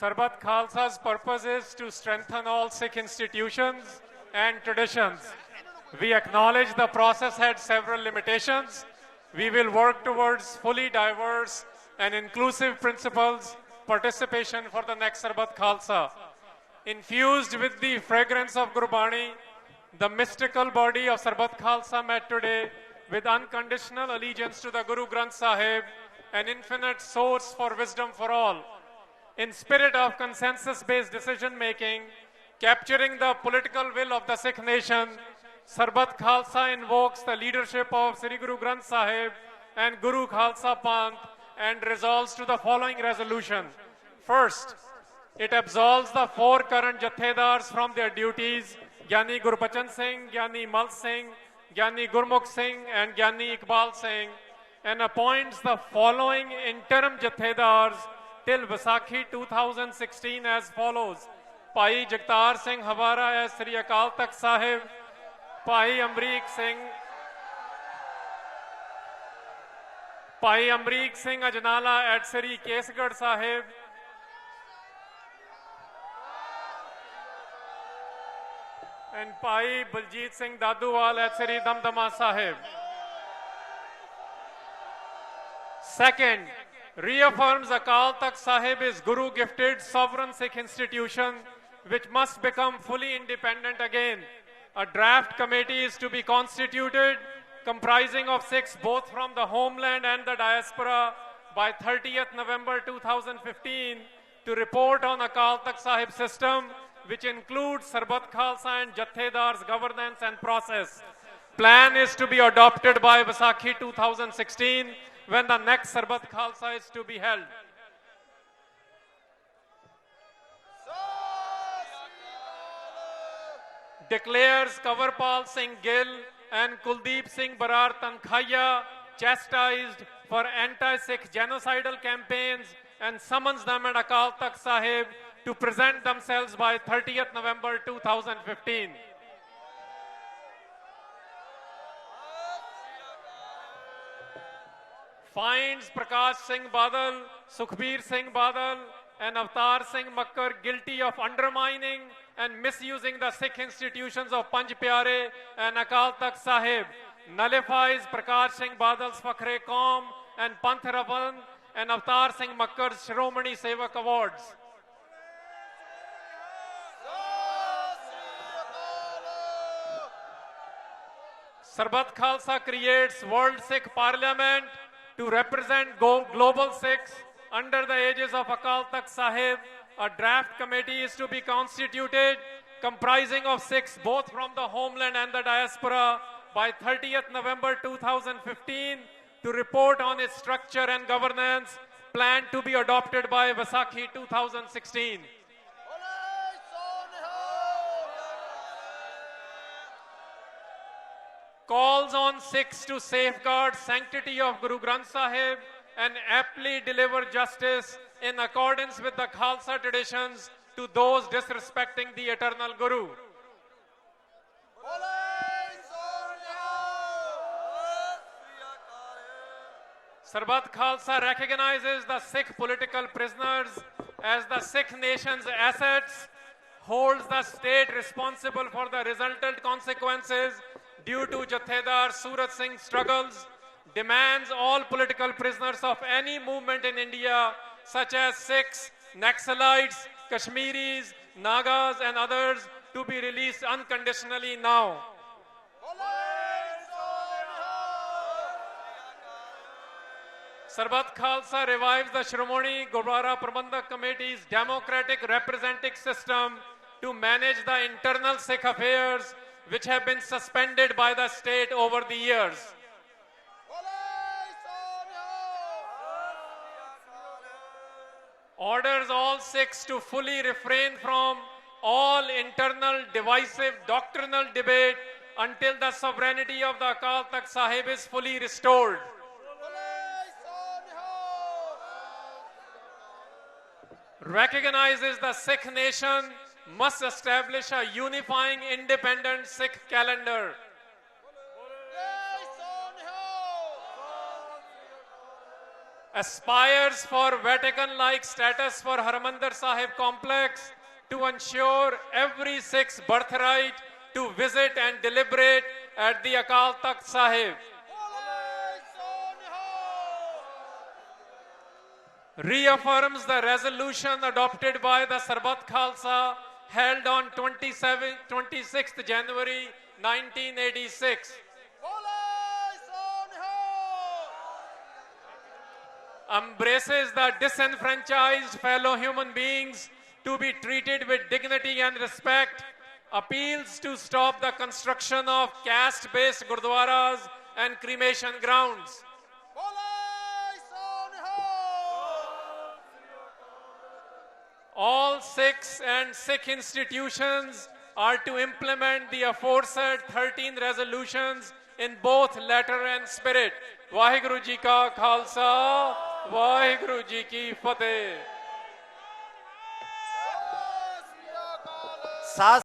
Sarbat Khalsa's purpose is to strengthen all Sikh institutions and traditions. We acknowledge the process had several limitations. We will work towards fully diverse and inclusive principles participation for the next Sarbat Khalsa. Infused with the fragrance of Gurbani, the mystical body of Sarbat Khalsa met today with unconditional allegiance to the Guru Granth Sahib, an infinite source for wisdom for all. In spirit of consensus-based decision-making, capturing the political will of the Sikh nation, Sarbat Khalsa invokes the leadership of Sri Guru Granth Sahib and Guru Khalsa Panth and resolves to the following resolution. First, it absolves the four current Jathedars from their duties, Gyani Gurbachan Singh, Gyani Mal Singh, Gyani Gurmukh Singh, and Gyani Iqbal Singh, and appoints the following interim Jathedars till Vaisakhi 2016 as follows. Bhai Jagtar Singh Havara as Sri Akal Takht Sahib, Bhai Amrik Singh Ajnala at Sri Kesgarh Sahib, and Bhai Baljit Singh Daduwal at Sri Damdama Sahib. Second, reaffirms Akal Takht Sahib is Guru-gifted sovereign Sikh institution which must become fully independent again. A draft committee is to be constituted comprising of Sikhs both from the homeland and the diaspora by 30th November 2015 to report on Akal Takht Sahib system, which includes Sarbat Khalsa and Jathedar's governance and process. Plan is to be adopted by Vaisakhi 2016 when the next Sarbat Khalsa is to be held. Declares Kanwarpal Singh Gill and Kuldeep Singh Barar Tankhaiya chastised for anti-Sikh genocidal campaigns and summons them at Akal Takht Sahib to present themselves by 30th November 2015. Finds Prakash Singh Badal, Sukhbir Singh Badal, and Avtar Singh Makkar guilty of undermining and misusing the Sikh institutions of Panj Pyare and Akal Takht Sahib. Nullifies Prakash Singh Badal's Fakhre Qaum and Panth Ravan and Avtar Singh Makkar's Shiromani Sevak Awards. Sarbat Khalsa creates World Sikh Parliament to represent global Sikhs under the aegis of Akal Takht Sahib. A draft committee is to be constituted comprising of Sikhs both from the homeland and the diaspora by 30th November 2015 to report on its structure and governance, planned to be adopted by Vaisakhi 2016. Calls on Sikhs to safeguard sanctity of Guru Granth Sahib and aptly deliver justice in accordance with the Khalsa traditions to those disrespecting the eternal Guru. Sarbat Khalsa recognizes the Sikh political prisoners as the Sikh nation's assets, holds the state responsible for the resultant consequences due to Jathedar Surat Singh's struggles, demands all political prisoners of any movement in India, such as Sikhs, Naxalites, Kashmiris, Nagas, and others, to be released unconditionally now. Sarbat Khalsa revives the Shiromani Gurdwara Prabandhak Committee's democratic representative system to manage the internal Sikh affairs which have been suspended by the state over the years. Orders all Sikhs to fully refrain from all internal divisive doctrinal debate until the sovereignty of the Akal Takht Sahib is fully restored. Recognizes the Sikh nation must establish a unifying independent Sikh calendar. aspires for Vatican-like status for Harmandir Sahib complex to ensure every Sikh's birthright to visit and deliberate at the Akal Takht Sahib. Reaffirms the resolution adopted by the Sarbat Khalsa held on 26th January 1986. Embraces the disenfranchised fellow human beings to be treated with dignity and respect, appeals to stop the construction of caste-based gurdwaras and cremation grounds. All Sikhs and Sikh institutions are to implement the aforesaid 13 resolutions in both letter and spirit. Vaheguru Ji ka Khalsa, Vaheguru Ji ki Fateh.